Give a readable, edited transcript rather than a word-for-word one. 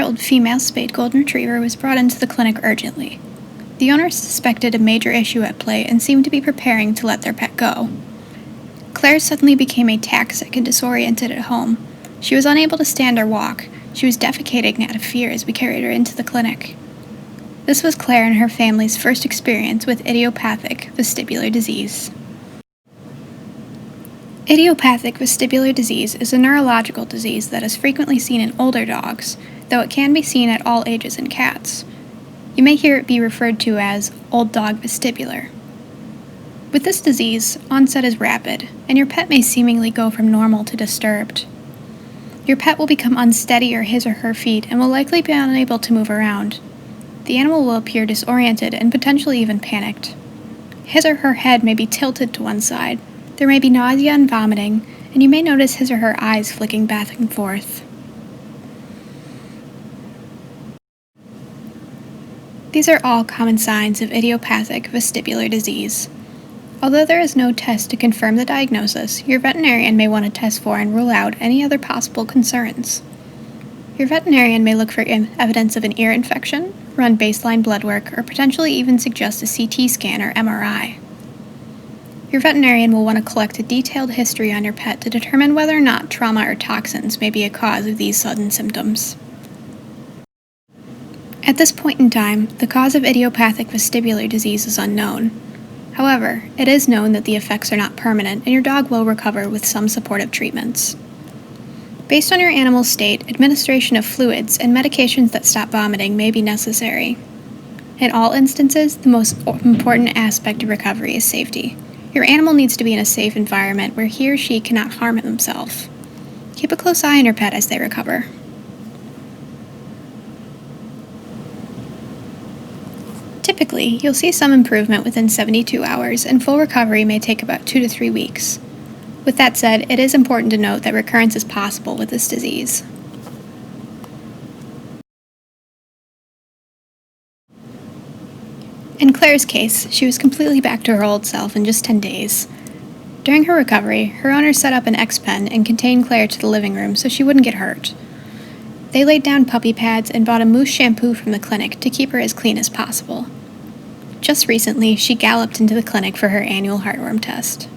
7-year-old female spayed golden retriever was brought into the clinic urgently. The owner suspected a major issue at play and seemed to be preparing to let their pet go. Claire suddenly became ataxic and disoriented at home. She was unable to stand or walk. She was defecating out of fear as we carried her into the clinic. This was Claire and her family's first experience with idiopathic vestibular disease. Idiopathic vestibular disease is a neurological disease that is frequently seen in older dogs, though it can be seen at all ages in cats. You may hear it be referred to as old dog vestibular. With this disease, onset is rapid, and your pet may seemingly go from normal to disturbed. Your pet will become unsteady or his or her feet and will likely be unable to move around. The animal will appear disoriented and potentially even panicked. His or her head may be tilted to one side. There may be nausea and vomiting, and you may notice his or her eyes flicking back and forth. These are all common signs of idiopathic vestibular disease. Although there is no test to confirm the diagnosis, your veterinarian may want to test for and rule out any other possible concerns. Your veterinarian may look for evidence of an ear infection, run baseline blood work, or potentially even suggest a CT scan or MRI. Your veterinarian will want to collect a detailed history on your pet to determine whether or not trauma or toxins may be a cause of these sudden symptoms. At this point in time, the cause of idiopathic vestibular disease is unknown. However, it is known that the effects are not permanent and your dog will recover with some supportive treatments. Based on your animal's state, administration of fluids and medications that stop vomiting may be necessary. In all instances, the most important aspect of recovery is safety. Your animal needs to be in a safe environment where he or she cannot harm himself. Keep a close eye on your pet as they recover. Typically, you'll see some improvement within 72 hours, and full recovery may take about 2 to 3 weeks. With that said, it is important to note that recurrence is possible with this disease. In Claire's case, she was completely back to her old self in just 10 days. During her recovery, her owner set up an X-pen and contained Claire to the living room so she wouldn't get hurt. They laid down puppy pads and bought a mousse shampoo from the clinic to keep her as clean as possible. Just recently, she galloped into the clinic for her annual heartworm test.